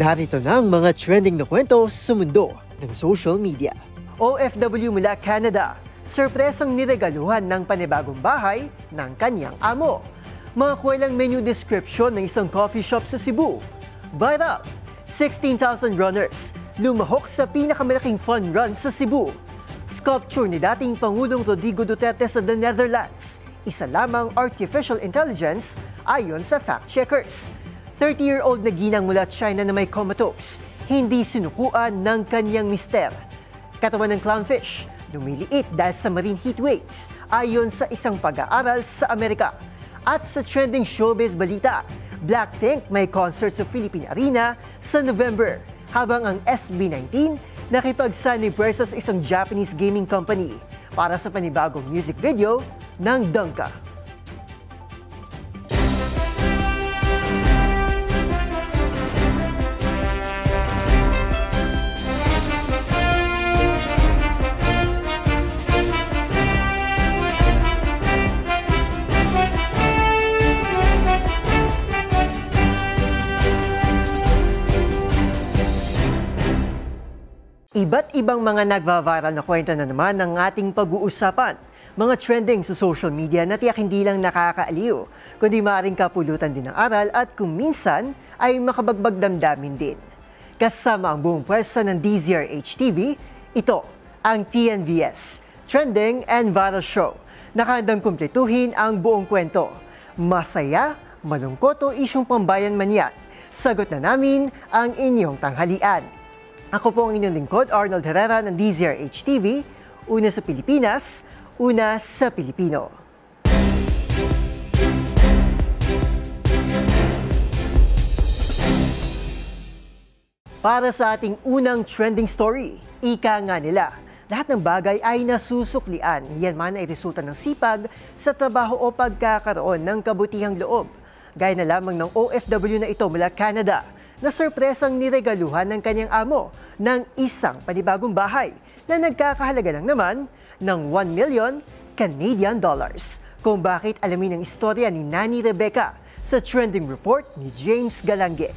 Narito na ang mga trending na kwento sa mundo ng social media. OFW mula Canada, sorpresang niregaluhan ng panibagong bahay ng kanyang amo. Mga kwelang menu description ng isang coffee shop sa Cebu. Viral, 16,000 runners, lumahok sa pinakamalaking fun run sa Cebu. Sculpture ni dating Pangulong Rodrigo Duterte sa the Netherlands. Isa lamang artificial intelligence ayon sa fact-checkers. 30-year-old na ginang mula China na may comatose, hindi sinukuan ng kanyang mister. Katawan ng clownfish, lumiliit dahil sa marine heat waves ayon sa isang pag-aaral sa Amerika. At sa trending showbiz balita, Blackpink may concert sa Philippine Arena sa November, habang ang SB19 nakipagsanibwersa sa isang Japanese gaming company para sa panibagong music video ng Dangka. Iba't ibang mga nagva-viral na kwento na naman ng ating pag-uusapan. Mga trending sa social media na tiyak hindi lang nakakaaliw, kundi maaaring kapulutan din ng aral at kung minsan ay makabagbag damdamin din. Kasama ang buong pwersa ng DZRH TV, ito ang TNVS, Trending and Viral Show. Nakahandang kumpletuhin ang buong kwento. Masaya, malungkot o isyong pambayan man yan. Sagot na namin ang inyong tanghalian. Ako po ang inyong lingkod, Arnold Herrera ng DZRH TV, una sa Pilipinas, una sa Pilipino. Para sa ating unang trending story, ika nga nila, lahat ng bagay ay nasusuklian. Yan man ay resulta ng sipag sa trabaho o pagkakaroon ng kabutihang loob. Gaya na lamang ng OFW na ito mula Canada, na sorpresang niregaluhan ng kanyang amo ng isang panibagong bahay na nagkakahalaga lang naman ng 1 million Canadian dollars. Kung bakit, alamin ang istorya ni Nani Rebecca sa trending report ni James Galange.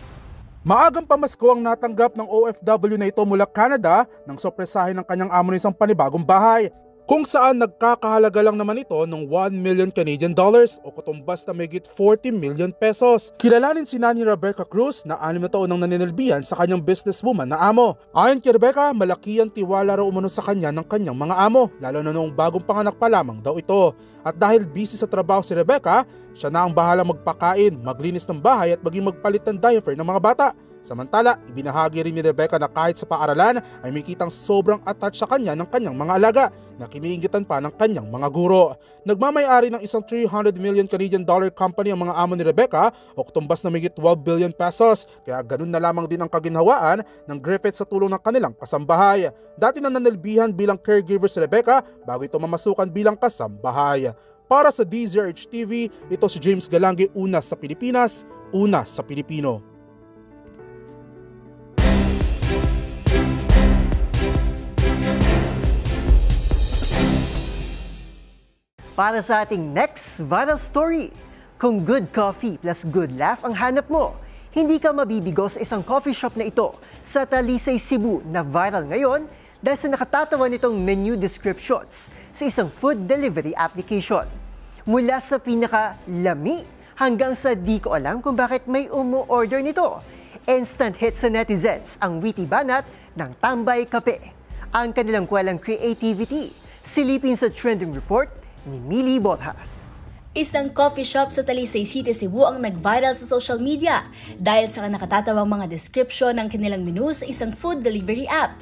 Maagang pamasko ang natanggap ng OFW na ito mula Canada nang sorpresahin ng kanyang amo ng isang panibagong bahay, kung saan nagkakahalaga lang naman ito ng 1 million Canadian dollars o katumbas na mahigit 40 million pesos. Kilalanin si Nani Rebecca Cruz na 6 na taon nang naninilbihan sa kanyang businesswoman na amo. Ayon kay Rebecca, malaki ang tiwala raw umano sa kanya ng kanyang mga amo, lalo na noong bagong panganak pa lamang daw ito. At dahil busy sa trabaho si Rebecca, siya na ang bahala magpakain, maglinis ng bahay at maging magpalit ng diaper ng mga bata. Samantala, ibinahagi rin ni Rebecca na kahit sa paaralan ay may kitang sobrang attached sa kanya ng kanyang mga alaga na kiniingitan pa ng kanyang mga guro. Nagmamay-ari ng isang 300 million Canadian dollar company ang mga amo ni Rebecca o tumbas na mahigit 12 billion pesos. Kaya ganun na lamang din ang kaginhawaan ng Griffith sa tulong ng kanilang kasambahay. Dati na nanilbihan bilang caregiver si Rebecca bago ito mamasukan bilang kasambahay. Para sa DZRH TV, ito si James Galange, una sa Pilipinas, una sa Pilipino. Para sa ating next viral story, kung good coffee plus good laugh ang hanap mo, hindi ka mabibigo sa isang coffee shop na ito sa Talisay, Cebu na viral ngayon dahil sa nakatatawa nitong menu descriptions sa isang food delivery application. Mula sa pinaka-lami hanggang sa di ko alam kung bakit may umu-order nito. Instant hit sa netizens ang witty banat ng Tambay Kape. Ang kanilang kwelang creativity, silipin sa trending report ni Mili Botha. Isang coffee shop sa Talisay City, Cebu ang nag-viral sa social media dahil sa nakatatawang mga description ng kanilang menu sa isang food delivery app.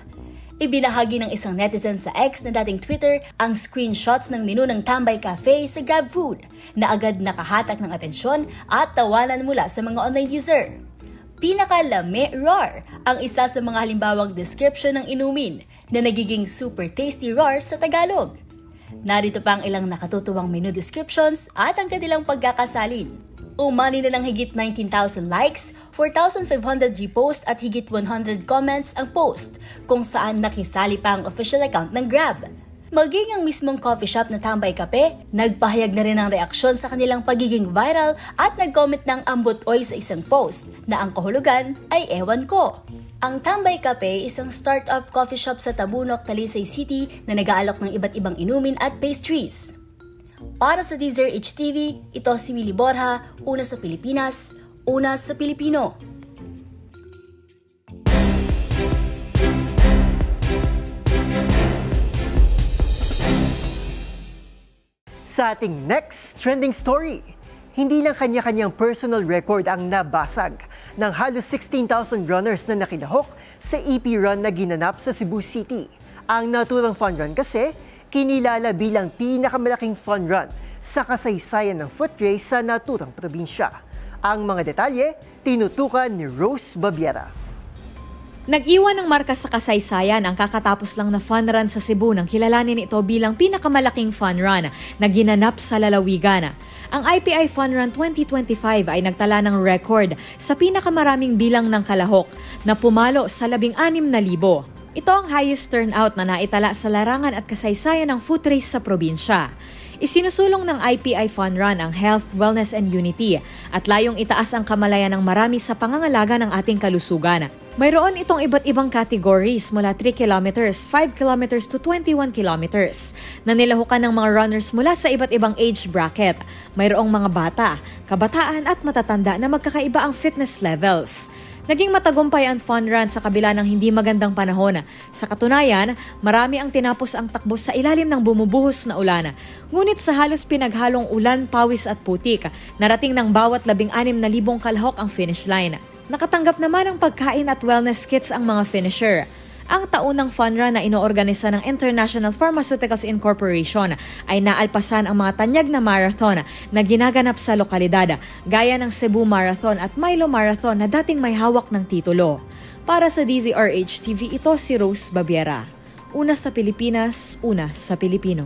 Ibinahagi ng isang netizen sa X na dating Twitter ang screenshots ng menu ng Tambay Cafe sa GrabFood na agad nakahatak ng atensyon at tawanan mula sa mga online user. Pinaka-lame rar ang isa sa mga halimbawang description ng inumin na nagiging super tasty rar sa Tagalog. Narito pa ang ilang nakatutuwang menu descriptions at ang kanilang pagkakasalin. Umani na ng higit 19,000 likes, 4,500 repost at higit 100 comments ang post kung saan nakisali pa ang official account ng Grab. Maging ang mismong coffee shop na Tambay Kape, nagpahayag na rin ng reaksyon sa kanilang pagiging viral at nag-comment ng ambot oy sa isang post na ang kahulugan ay ewan ko. Ang Tambay Kape, isang startup coffee shop sa Tabunok, Talisay City na nag-aalok ng iba't ibang inumin at pastries. Para sa DZRH-TV, ito si Willie Borja, una sa Pilipinas, una sa Pilipino. Sa ating next trending story, hindi lang kanya-kanyang personal record ang nabasag ng halos 16,000 runners na nakilahok sa EP run na ginanap sa Cebu City. Ang naturang fun run kasi, kinilala bilang pinakamalaking fun run sa kasaysayan ng foot race sa naturang probinsya. Ang mga detalye, tinutukan ni Rose Babiera. Nag-iwan ng marka sa kasaysayan ang kakatapos lang na fun run sa Cebu nang kilalanin ito bilang pinakamalaking fun run na ginanap sa lalawigan. Ang IPI Fun Run 2025 ay nagtala ng record sa pinakamaraming bilang ng kalahok na pumalo sa 16,000. Ito ang highest turnout na naitala sa larangan at kasaysayan ng foot race sa probinsya. Isinusulong ng IPI Fun Run ang health, wellness and unity at layong itaas ang kamalayan ng marami sa pangangalaga ng ating kalusugan. Mayroon itong iba't ibang categories mula 3 kilometers, 5 kilometers to 21 kilometers na nilahukan ng mga runners mula sa iba't ibang age bracket. Mayroong mga bata, kabataan at matatanda na magkakaiba ang fitness levels. Naging matagumpay ang fun run sa kabila ng hindi magandang panahon. Sa katunayan, marami ang tinapos ang takbo sa ilalim ng bumubuhos na ulan. Ngunit sa halos pinaghalong ulan, pawis at putik, narating ng bawat 16,000 kalahok ang finish line. Nakatanggap naman ng pagkain at wellness kits ang mga finisher. Ang taunang fun run na inoorganisa ng International Pharmaceuticals Incorporation ay naalpasan ang mga tanyag na marathon na ginaganap sa lokalidad, gaya ng Cebu Marathon at Milo Marathon na dating may hawak ng titulo. Para sa DZRH-TV, ito si Rose Babiera. Una sa Pilipinas, una sa Pilipino.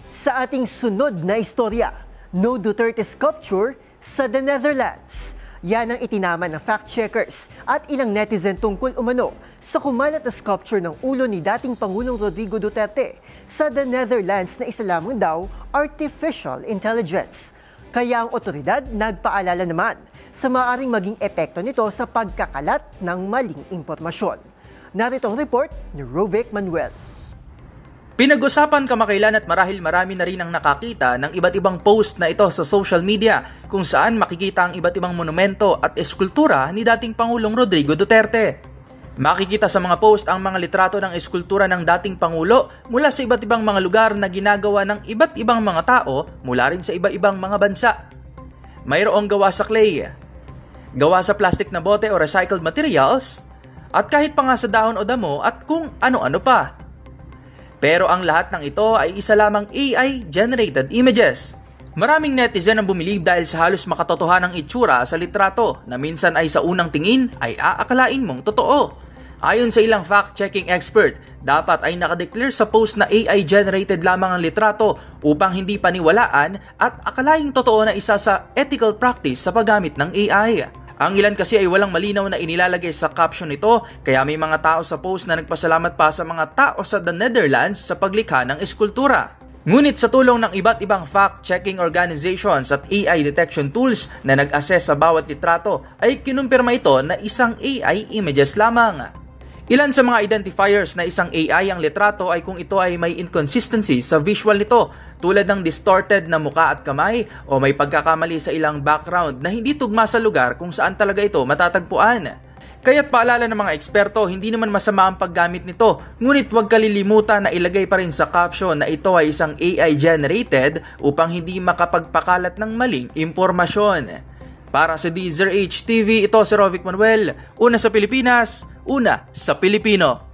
Sa ating sunod na istorya, No Duterte sculpture sa the Netherlands. Yan ang itinaman ng fact-checkers at ilang netizen tungkol umano sa kumalat na sculpture ng ulo ni dating Pangulong Rodrigo Duterte sa the Netherlands na isa lamang daw artificial intelligence. Kaya ang otoridad nagpaalala naman sa maaaring maging epekto nito sa pagkakalat ng maling impormasyon. Narito ang report ni Rovic Manuel. Pinag-usapan kamakailan at marahil marami na rin ang nakakita ng iba't ibang post na ito sa social media kung saan makikita ang iba't ibang monumento at eskultura ni dating Pangulong Rodrigo Duterte. Makikita sa mga post ang mga litrato ng eskultura ng dating Pangulo mula sa iba't ibang mga lugar na ginagawa ng iba't ibang mga tao mula rin sa iba-ibang mga bansa. Mayroong gawa sa clay, gawa sa plastic na bote o recycled materials, at kahit pa nga sa dahon o damo at kung ano-ano pa. Pero ang lahat ng ito ay isa lamang AI-generated images. Maraming netizen ang bumilib dahil sa halos makatotohanang itsura sa litrato na minsan ay sa unang tingin ay aakalain mong totoo. Ayon sa ilang fact-checking expert, dapat ay nakadeclare sa post na AI-generated lamang ang litrato upang hindi paniwalaan at akalaing totoo na isa sa ethical practice sa paggamit ng AI. Ang ilan kasi ay walang malinaw na inilalagay sa caption nito, kaya may mga tao sa post na nagpasalamat pa sa mga tao sa the Netherlands sa paglikha ng eskultura. Ngunit sa tulong ng iba't ibang fact-checking organizations at AI detection tools na nag-assess sa bawat litrato ay kinumpirma ito na isang AI images lamang. Ilan sa mga identifiers na isang AI ang litrato ay kung ito ay may inconsistency sa visual nito, tulad ng distorted na muka at kamay o may pagkakamali sa ilang background na hindi tugma sa lugar kung saan talaga ito matatagpuan. Kaya't paalala ng mga eksperto, hindi naman masama ang paggamit nito, ngunit huwag kalilimutan na ilagay pa rin sa caption na ito ay isang AI-generated upang hindi makapagpakalat ng maling impormasyon. Para sa DZRH-TV, ito si Rovic Manuel, una sa Pilipinas, una sa Pilipino.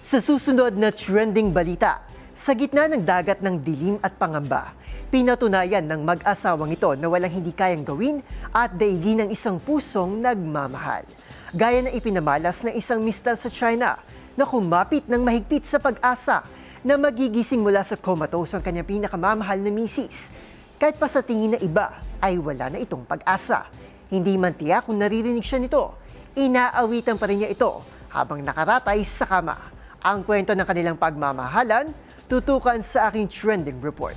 Sa susunod na trending balita, sa gitna ng dagat ng dilim at pangamba, pinatunayan ng mag-asawang ito na walang hindi kayang gawin at daigin ng isang pusong nagmamahal. Gaya na ipinamalas ng isang mistal sa China na kumapit ng mahigpit sa pag-asa na magigising mula sa comatose ang kanyang pinakamamahal na misis. Kahit pa sa tingin na iba ay wala na itong pag-asa. Hindi man tiyak kung naririnig siya nito, inaawitan pa rin niya ito habang nakaratay sa kama. Ang kwento ng kanilang pagmamahalan, tutukan sa aking trending report.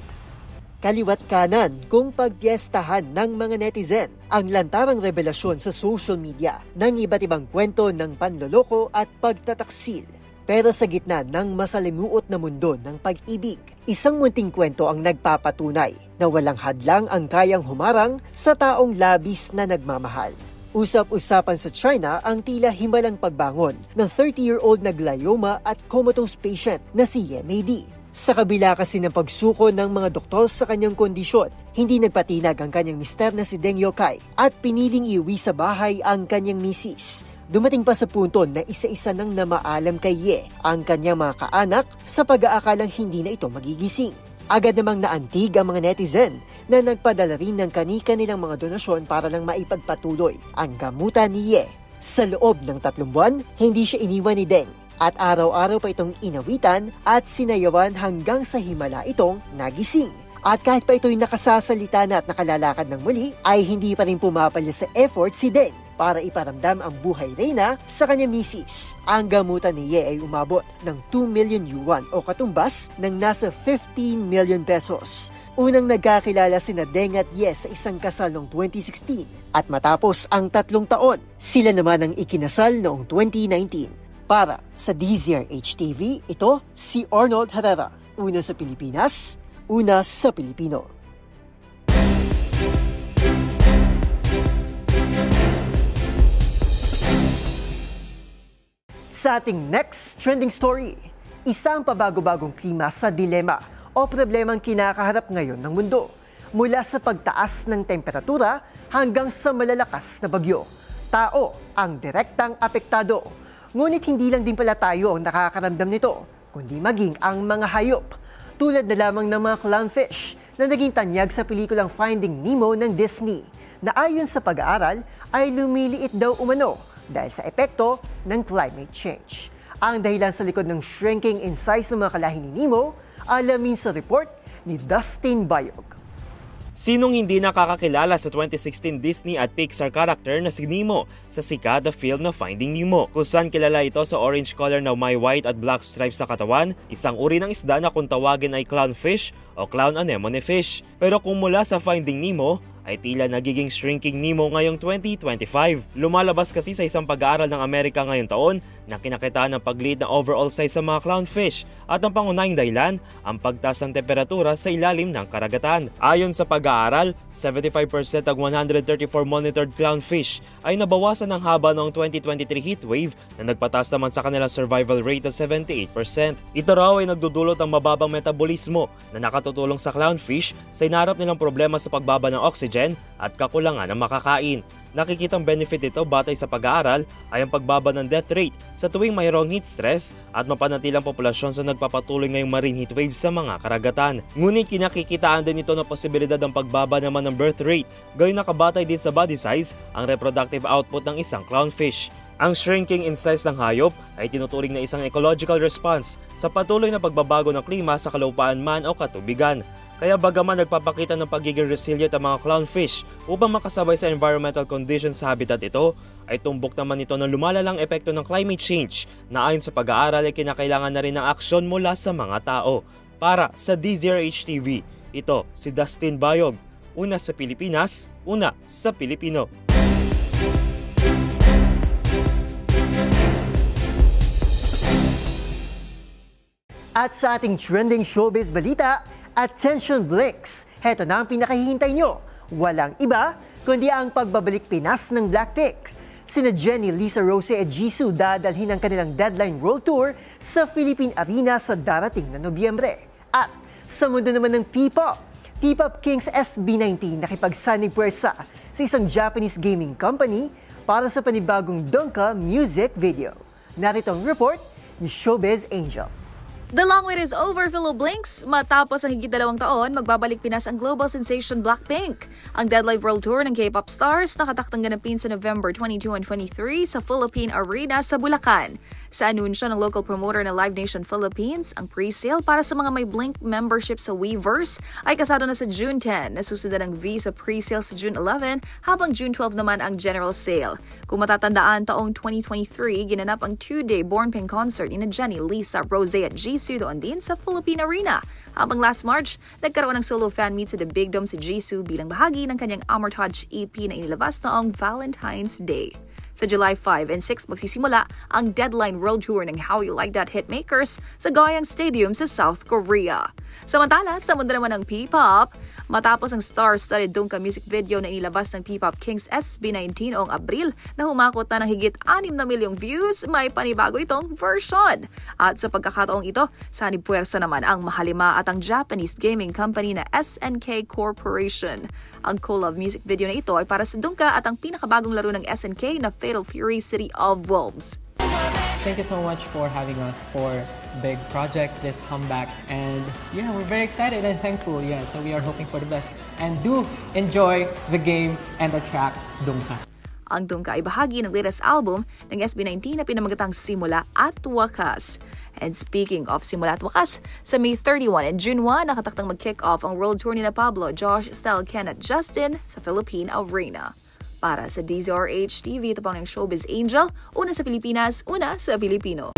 Kaliwat kanan kung pagpiestahan ng mga netizen ang lantarang revelasyon sa social media ng iba't ibang kwento ng panloloko at pagtataksil. Pero sa gitna ng masalimuot na mundo ng pag-ibig, isang munting kwento ang nagpapatunay na walang hadlang ang kayang humarang sa taong labis na nagmamahal. Usap-usapan sa China ang tila himalang pagbangon ng 30-year-old na glioma at comatose patient na si Ye Meidi. Sa kabila kasi ng pagsuko ng mga doktor sa kanyang kondisyon, hindi nagpatinag ang kanyang mister na si Deng Youkai at piniling iuwi sa bahay ang kanyang misis. Dumating pa sa punto na isa-isa nang namaalam kay Ye ang kanyang mga kaanak sa pag-aakalang hindi na ito magigising. Agad namang naantig ang mga netizen na nagpadala rin ng kani-kanilang mga donasyon para lang maipagpatuloy ang gamutan ni Ye. Sa loob ng 3 buwan, hindi siya iniwan ni Deng. At araw-araw pa itong inawitan at sinayawan hanggang sa himala itong nagising. At kahit pa ito'y nakasasalita na at nakalalakad ng muli, ay hindi pa rin pumapalya sa effort si Deng para iparamdam ang buhay reyna sa kanyang misis. Ang gamutan ni Ye ay umabot ng 2 million yuan o katumbas ng nasa 15 million pesos. Unang nagkakilala sina Deng at Ye sa isang kasal noong 2016 at matapos ang 3 taon, sila naman ang ikinasal noong 2019. Para sa DZRH TV, ito si Arnold Herrera. Una sa Pilipinas, una sa Pilipino. Sa ating next trending story, isang pabago-bagong klima sa dilema o problemang kinakaharap ngayon ng mundo. Mula sa pagtaas ng temperatura hanggang sa malalakas na bagyo. Tao ang direktang apektado. Ngunit hindi lang din pala tayo ang nakakaramdam nito, kundi maging ang mga hayop. Tulad na lamang ng mga clownfish na naging tanyag sa pelikulang Finding Nemo ng Disney, na ayon sa pag-aaral ay lumiliit daw umano dahil sa epekto ng climate change. Ang dahilan sa likod ng shrinking in size ng mga kalahi ni Nemo, alamin sa report ni Dustin Bayog. Sinong hindi nakakakilala sa 2016 Disney at Pixar character na si Nemo sa sikat na film na Finding Nemo, kung saan kilala ito sa orange color na may white at black stripes sa katawan, isang uri ng isda na kung tawagin ay clownfish o clown anemone fish. Pero kung mula sa Finding Nemo, ay tila nagiging Shrinking Nemo ngayong 2025. Lumalabas kasi sa isang pag-aaral ng Amerika ngayong taon na kinakitaan ng pagliit ng overall size sa mga clownfish at ang pangunahing dahilan, ang pagtaas ng temperatura sa ilalim ng karagatan. Ayon sa pag-aaral, 75% ng 134 monitored clownfish ay nabawasan ng haba noong 2023 heatwave na nagpataas naman sa kanilang survival rate ng 78%. Ito raw ay nagdudulot ng mababang metabolismo na nakatutulong sa clownfish sa inarap nilang problema sa pagbaba ng oxygen at kakulangan ng makakain. Nakikitang benefit ito batay sa pag-aaral ay ang pagbaba ng death rate sa tuwing mayroong heat stress at mapanatilang populasyon sa nagpapatuloy ngayong marine heat waves sa mga karagatan. Ngunit kinakikitaan din ito ng posibilidad ng pagbaba naman ng birth rate, gayon nakabatay din sa body size ang reproductive output ng isang clownfish. Ang shrinking in size ng hayop ay tinuturing na isang ecological response sa patuloy na pagbabago ng klima sa kalupaan man o katubigan. Kaya bagaman nagpapakita ng pagiging resilient ang mga clownfish upang makasabay sa environmental conditions sa habitat ito, ay tumbok naman ito ng lumalalang epekto ng climate change na ayon sa pag-aaral ay kinakailangan na rin ng aksyon mula sa mga tao. Para sa DZRH TV, ito si Dustin Bayog, una sa Pilipinas, una sa Pilipino. At sa ating trending showbiz balita, attention blinks! Heto na ang pinakahihintay nyo. Walang iba, kundi ang pagbabalik Pinas ng Blackpink. Sina Jennie, Lisa Rose at Jisoo dadalhin ang kanilang Deadline World Tour sa Philippine Arena sa darating na Nobyembre. At sa mundo naman ng P-pop, P-pop Kings SB19 nakipagsanig puwersa sa isang Japanese gaming company para sa panibagong Donka music video. Narito ang report ni Showbiz Angel. The long wait is over, fellow Blinks. Matapos ang higit 2 taon, magbabalik Pinas ang global sensation Blackpink. Ang Dead Live World Tour ng K-pop stars nakatakdang ganapin sa November 22 and 23 sa Philippine Arena sa Bulacan. Sa anunsyo ng local promoter na Live Nation Philippines, ang pre-sale para sa mga may Blink membership sa Weverse ay kasado na sa June 10. Nasusundan ang Visa pre-sale sa June 11, habang June 12 naman ang general sale. Kung matatandaan, taong 2023, ginanap ang 2-day Born Pink concert ni Jenny, Lisa, Rosé at Jisoo doon din sa Philippine Arena. Habang last March, nagkaroon ng solo fan meet sa The Big Dome si Jisoo bilang bahagi ng kanyang Amortage EP na inilabas noong Valentine's Day. Sa July 5 and 6 magsisimula ang Deadline World Tour ng How You Like That Hitmakers sa Goyang Stadium sa South Korea. Samantala, sa mundo naman ng P-pop, matapos ang star-studded Dungka music video na inilabas ng P-pop Kings SB19 noong Abril na humakot na ng higit 6 na milyong views, may panibago itong version. At sa pagkakataong ito, sanib puwersa naman ang Mahalima at ang Japanese gaming company na SNK Corporation. Ang collab music video na ito ay para sa Dungka at ang pinakabagong laro ng SNK na Fatal Fury City of Wolves. Thank you so much for having us for big project, this comeback, and yeah, we're very excited and thankful. Yeah, so we are hoping for the best and do enjoy the game and the track Dungka. Ang Dungka ay bahagi ng latest album ng SB19 na pinamagatang Simula at Wakas. And speaking of Simula at Wakas, sa May 31 and June 1, nakataktang mag-kick off ang world tour ni Pablo, Josh, Stel, Ken at Justin sa Philippine Arena. Para sa DZRH TV, ito pang ng Showbiz Angel, una sa Pilipinas, una sa Pilipino.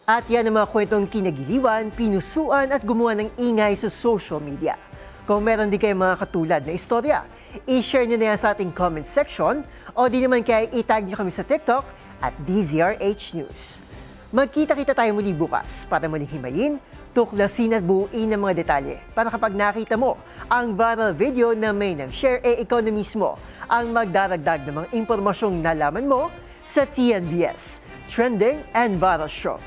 At yan ang mga kwentong kinagiliwan, pinusuan at gumawa ng ingay sa social media. Kung meron din kayo mga katulad na istorya, i-share nyo na yan sa ating comment section o di naman kaya itag nyo kami sa TikTok at DZRH News. Magkita-kita tayo muli bukas para muling himayin, tuklasin at buuin ng mga detalye para kapag nakita mo ang viral video na may nag-share, ikaw na mismo ang magdaragdag ng mga impormasyong nalaman mo sa TNBS, Trending and Viral Show.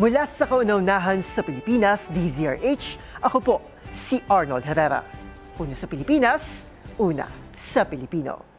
Mula sa kauna-unahan sa Pilipinas, DZRH, ako po si Arnold Herrera. Una sa Pilipinas, una sa Pilipino.